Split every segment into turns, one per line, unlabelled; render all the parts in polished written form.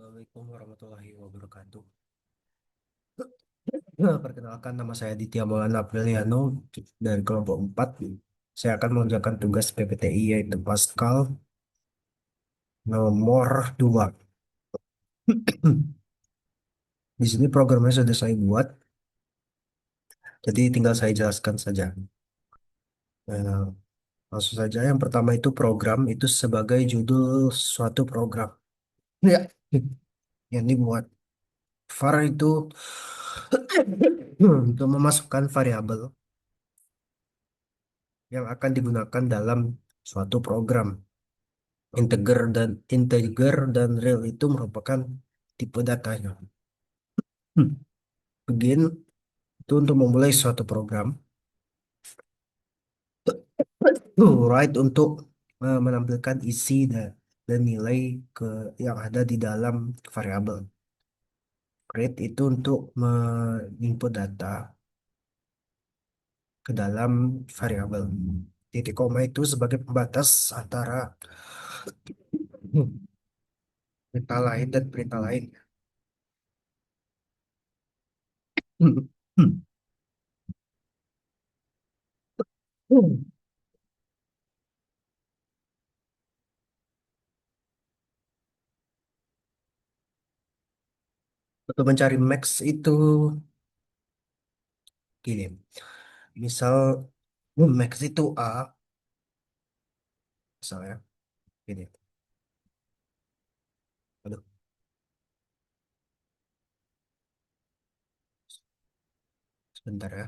Assalamualaikum warahmatullahi wabarakatuh. Perkenalkan, nama saya Ditya Maulana Apriliano dari kelompok 4. Saya akan mengerjakan tugas PPTI yaitu Pascal nomor 2. Di sini programnya sudah saya buat, jadi tinggal saya jelaskan saja. Nah, langsung saja, yang pertama itu program itu sebagai judul suatu program. Ya, yang dibuat var itu untuk memasukkan variabel yang akan digunakan dalam suatu program. Integer dan real itu merupakan tipe datanya. Begin itu untuk memulai suatu program. Write untuk menampilkan isi dan nilai ke yang ada di dalam variabel. Create itu untuk menginput data ke dalam variabel. Titik koma itu sebagai pembatas antara perintah lain dan perintah lain. Untuk mencari max itu gini, misal max itu A, misalnya gini. Aduh, sebentar ya.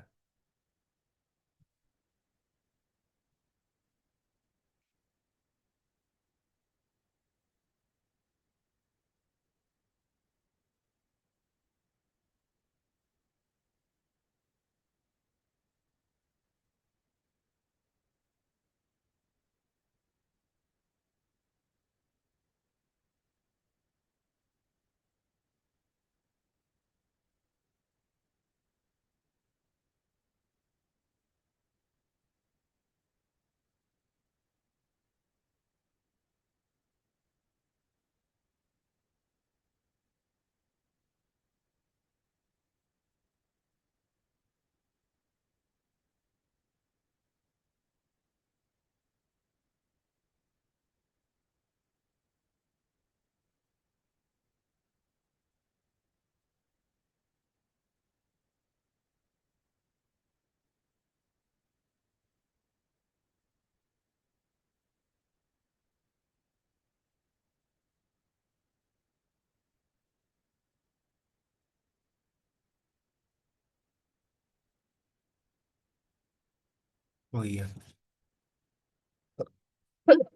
Oh iya.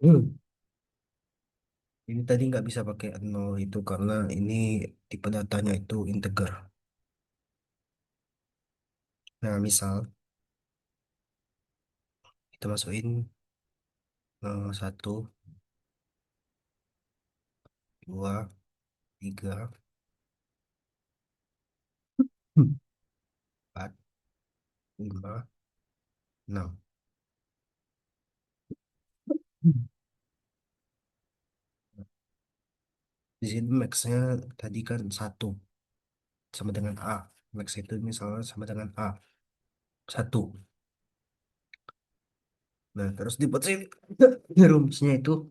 Hmm. Ini tadi nggak bisa pakai nol itu karena ini tipe datanya itu integer. Nah, misal kita masukin 1, 2, 3, 4, 5, 6. Di sini max-nya tadi kan 1 sama dengan A. Max itu misalnya sama dengan A. 1. Nah, terus di sini rumusnya itu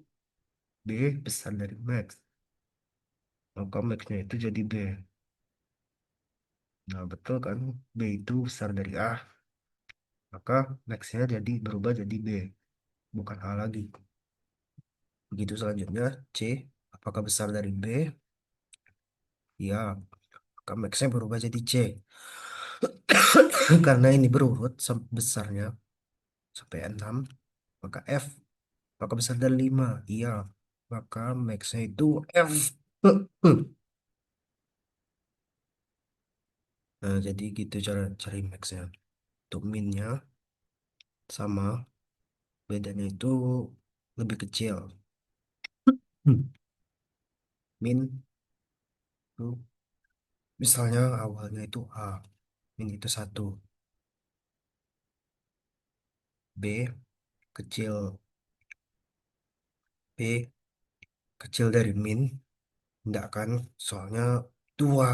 B besar dari max. Maka max-nya itu jadi B. Nah, betul kan? B itu besar dari A. Maka max-nya jadi berubah jadi B. Bukan A lagi. Begitu selanjutnya, C. Apakah besar dari B? Ya, maka max-nya berubah jadi C. Karena ini berurut besarnya sampai 6, maka F. Apakah besar dari 5? Iya, maka max-nya itu F. Nah, jadi gitu cara cari max-nya. Untuk min-nya sama, bedanya itu lebih kecil. Min itu misalnya awalnya itu A, min itu 1. B kecil, B kecil dari min, Enggak kan? Soalnya dua.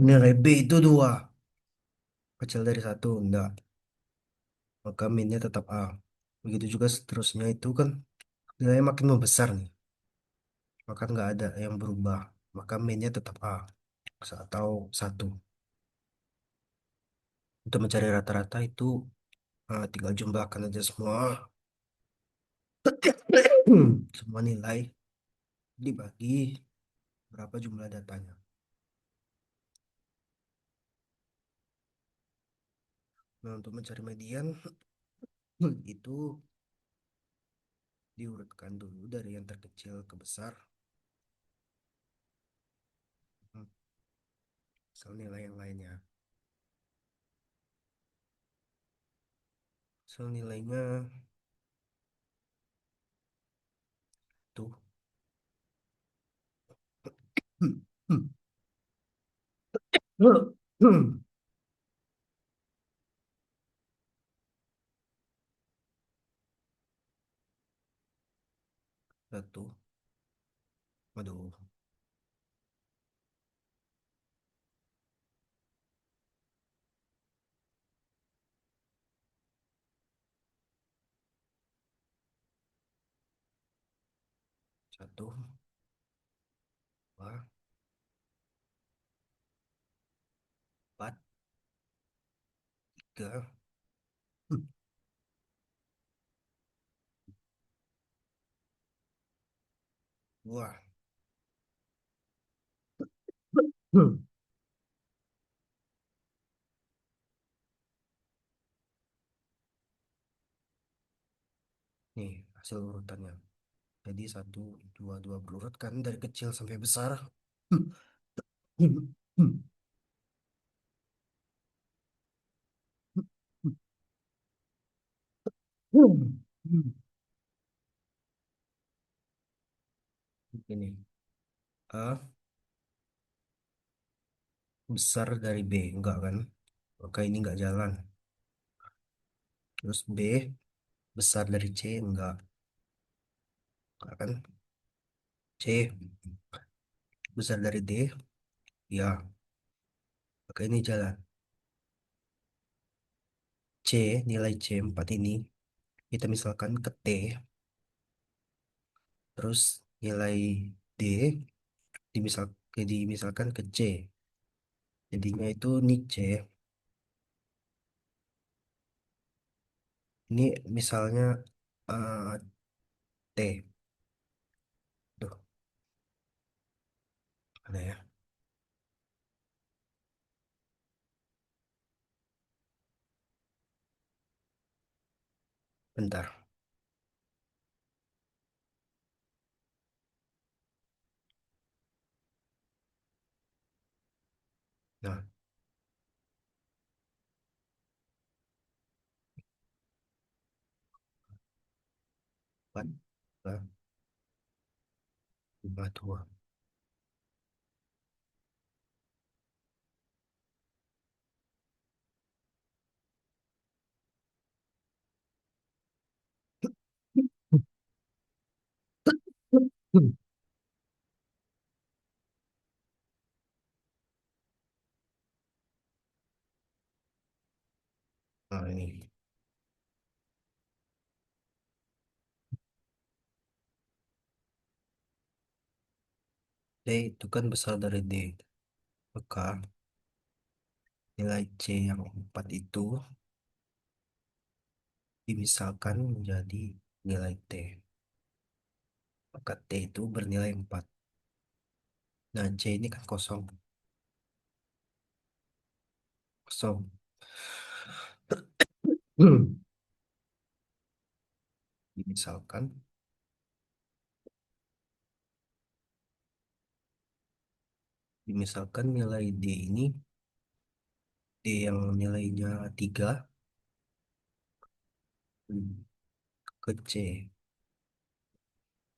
Nilai B itu dua. Kecil dari satu. Enggak. Maka minnya tetap A. Begitu juga seterusnya itu kan nilainya makin membesar nih. Maka nggak ada yang berubah. Maka minnya tetap A. Atau satu. Untuk mencari rata-rata itu tinggal jumlahkan aja semua. Semua nilai dibagi berapa jumlah datanya. Nah, untuk mencari median itu diurutkan dulu dari yang terkecil ke besar. Hmm, Misal nilai yang lainnya. Misal nilainya tuh. Satu. Waduh. Satu, dua, empat, tiga. Dua. Nih hasil urutannya. Jadi satu, dua, dua berurut kan dari kecil sampai besar. Ini A besar dari B, enggak kan? Maka ini enggak jalan. Terus B besar dari C, enggak kan? C besar dari D, ya. Maka ini jalan. C, nilai C 4 ini kita misalkan ke T, terus nilai D dimisal, dimisalkan ke C. Jadinya itu ini C. Ini misalnya eh, T. Duh, ada ya. Bentar. Nah, 4, 5, 2. Nah, ini. D itu kan besar dari D. Maka nilai C yang 4 itu dimisalkan menjadi nilai T. Maka T itu bernilai 4. Nah, C ini kan kosong. Kosong. Dimisalkan, dimisalkan nilai D ini, D yang nilainya 3 ke C.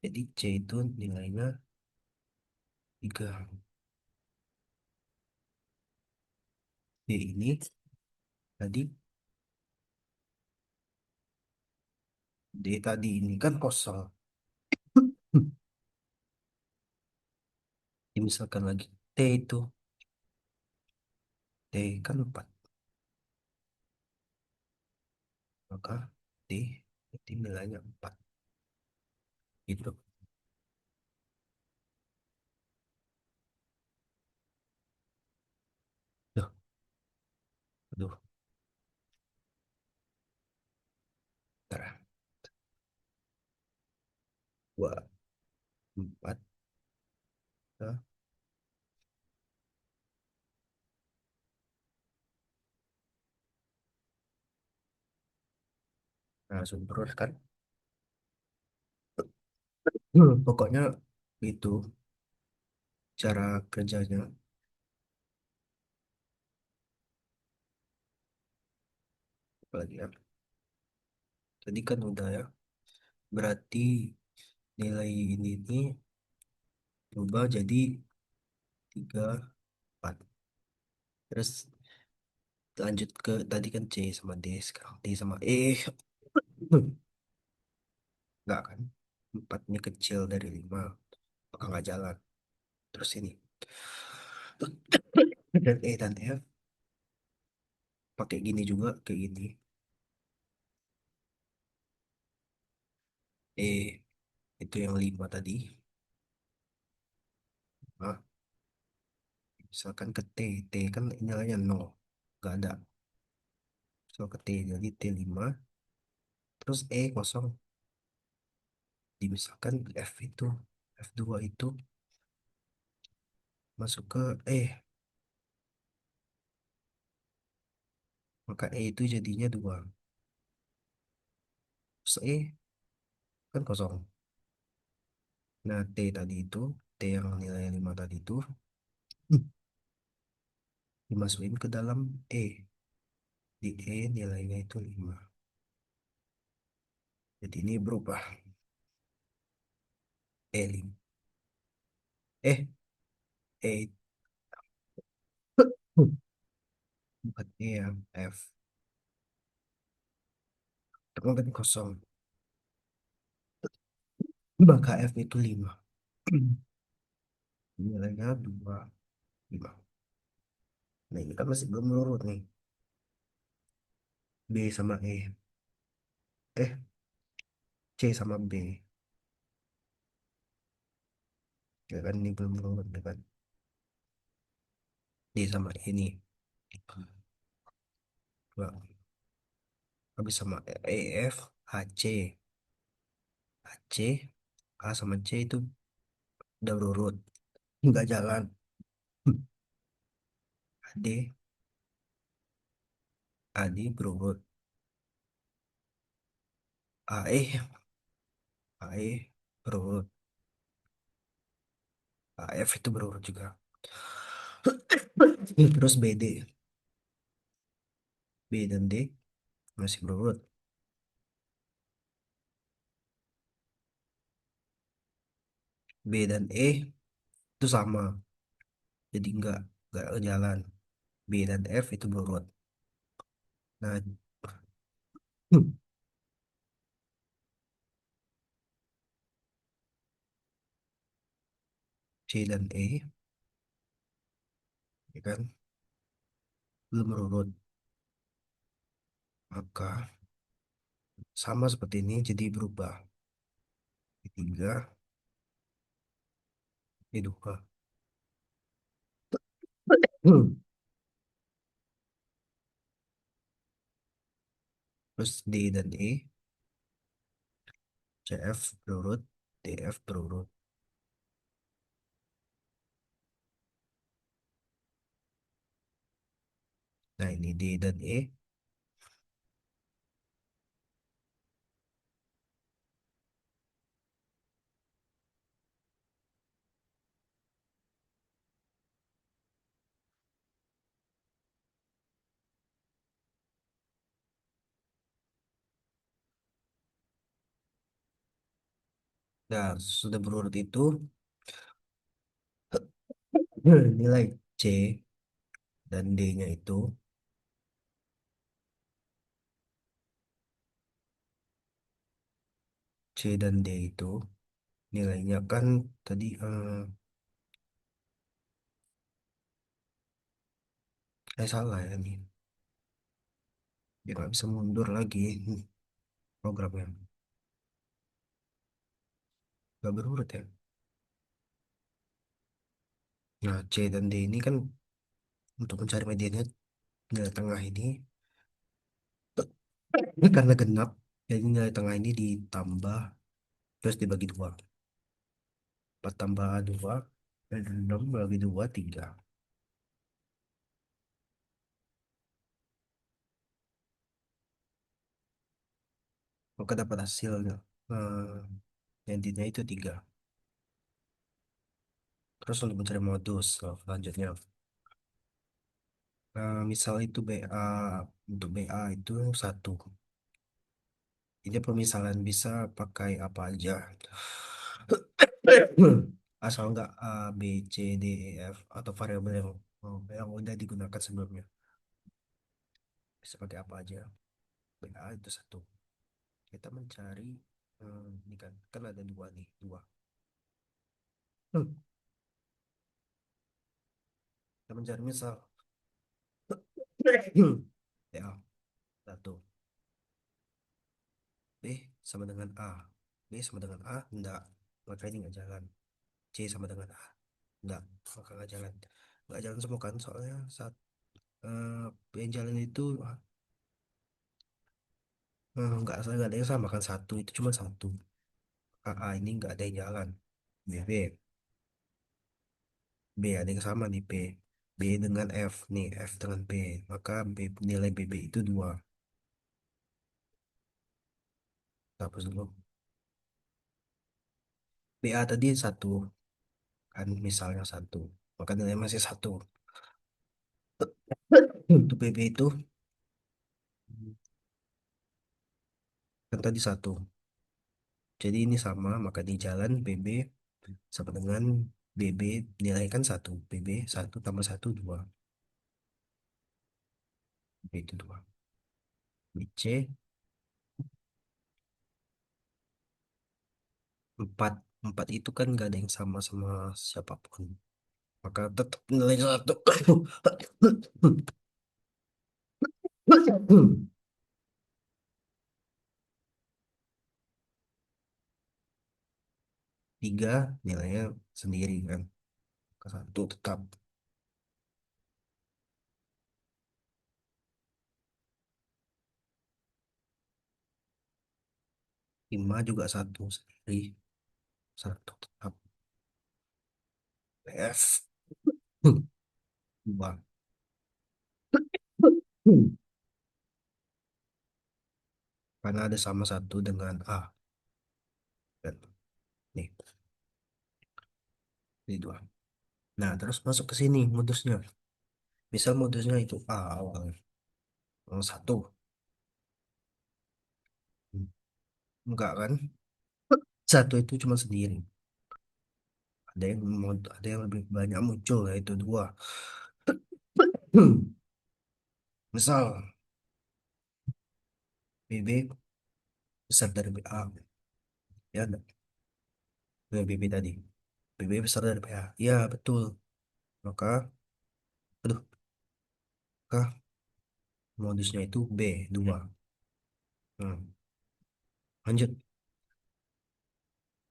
Jadi C itu nilainya 3. D ini tadi, D tadi ini kan kosong. misalkan lagi T itu, T kan 4, maka T berarti nilainya 4 gitu. Duh, aduh, bentar. 2, 4, ya. Nah, sumber kan. Pokoknya itu cara kerjanya. Apalagi ya. Tadi kan udah ya. Berarti nilai ini nih berubah jadi 3, 4. Terus lanjut ke tadi kan C sama D, sekarang D sama E. Enggak kan? 4-nya kecil dari 5, maka nggak jalan. Terus ini. Dan E dan F pakai gini juga, kayak gini. E itu yang 5 tadi. Nah, misalkan ke T, T kan nilainya 0. Nggak ada. So ke T, jadi T5. Terus E kosong. Misalkan F itu, F2 itu masuk ke E. Maka E itu jadinya 2. Terus E kan kosong. Nah, T tadi itu, T yang nilai 5 tadi itu, dimasukin ke dalam E. Di E nilainya itu 5. Jadi ini berubah. E5. E, bukan E yang F. Teman kan kosong. Maka F itu 5. Nilainya 2, 5. Nah, ini kan masih belum lurut nih. B sama E. Eh, C sama B. Ya kan ini belum lurut ya kan. D sama E nih. Dua. Habis sama E, F, H, C. H, C, A sama C itu udah lurut. Nggak jalan. AD, AD berurut. AE, AE berurut. AF itu berurut juga. Terus BD, B dan D masih berurut. B dan E itu sama, jadi nggak jalan. B dan F itu berurut. Nah, C dan E, ya kan, belum berurut. Maka sama seperti ini, jadi berubah. Tiga, dua. Terus D dan E, CF berurut, DF berurut. Nah, ini D dan E. Nah, sudah berurut itu, nilai C dan D-nya itu, C dan D itu, nilainya kan tadi salah ya ini. Dia nggak bisa mundur lagi programnya. Nggak berurut ya. Nah, C dan D ini kan untuk mencari mediannya nilai tengah ini. Ini karena genap, jadi nilai tengah ini ditambah terus dibagi dua. 4 tambah 2, dan 6 bagi 2, 3. Maka dapat hasilnya. Eh, yang intinya itu 3. Terus untuk mencari modus, selanjutnya. Misal itu BA, untuk BA itu 1. Ini pemisalan bisa pakai apa aja. Asal nggak A, B, C, D, E, F, atau variabel yang udah digunakan sebelumnya. Bisa pakai apa aja. BA itu 1. Kita mencari, ini kan ada 2 nih, 2. Hmm. Kita mencari misal BA 1. B sama dengan A. B sama dengan A, enggak. Maka ini nggak jalan. C sama dengan A. Enggak, maka nggak jalan. Nggak jalan semua kan, soalnya saat yang jalan itu nggak ada yang sama kan, satu itu cuma satu. AA ini nggak ada yang jalan. B B ada yang sama nih, B dengan F nih, F dengan B, maka nilai BB itu 2. Hapus dulu. BA tadi 1 kan, misalnya 1, maka nilai masih 1. Untuk BB itu kan tadi 1, jadi ini sama, maka di jalan BB sama dengan BB, nilai kan 1, BB 1 tambah 1 2, B itu 2. BC 4. 4 itu kan nggak ada yang sama sama siapapun, maka tetap nilai 1. 3 nilainya sendiri kan, ke 1 tetap. 5 juga 1 sendiri, 1 tetap. F 2. Karena ada sama 1 dengan A kan, nih ini 2. Nah, terus masuk ke sini modusnya. Misal modusnya itu A awalnya, 1. Enggak kan, 1 itu cuma sendiri. Ada yang lebih banyak muncul, yaitu 2. Misal BB besar dari BA, ya enggak? BB tadi, BB besar dari BA, ya betul. Maka, aduh, maka modusnya itu B2. Hmm. Lanjut,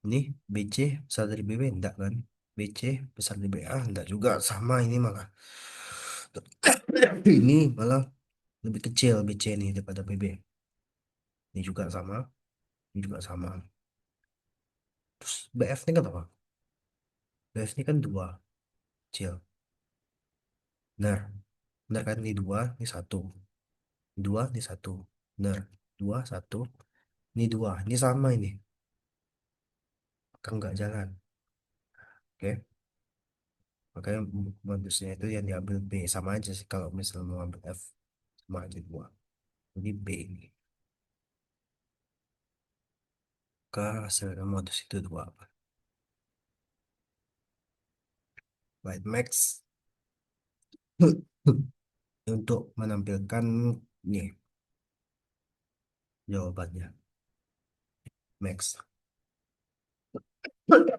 ini BC besar dari BB, enggak kan? BC besar dari BA, enggak juga, sama ini malah. Ini malah lebih kecil BC ini daripada BB. Ini juga sama, ini juga sama. Terus BF ini kan apa? BF ini kan 2, kecil. Benar, benar kan, ini 2, ini 1. 2, ini 1. Benar, 2, 1. Ini 2, ini sama ini. Kan nggak jalan. Oke, makanya modusnya itu yang diambil B. Sama aja sih kalau misalnya mau ambil F, sama aja 2. Jadi B ini. Ke hasilnya modus itu 2 apa? White Max untuk menampilkan nih jawabannya. Max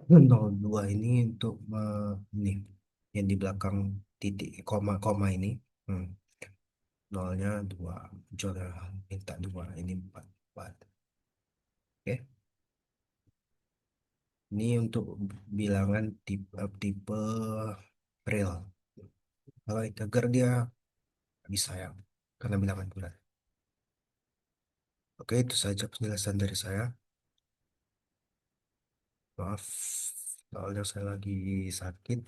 02 ini untuk ini yang di belakang titik koma-koma ini. Hmm. Nolnya dua, John minta dua, ini empat. Empat. Oke. Ini untuk bilangan tipe real. Kalau integer dia nggak bisa ya, karena bilangan bulat. Oke, itu saja penjelasan dari saya. Maaf, soalnya saya lagi sakit.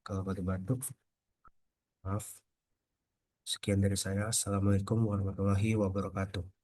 Kalau batuk-batuk, maaf. Sekian dari saya. Assalamualaikum warahmatullahi wabarakatuh.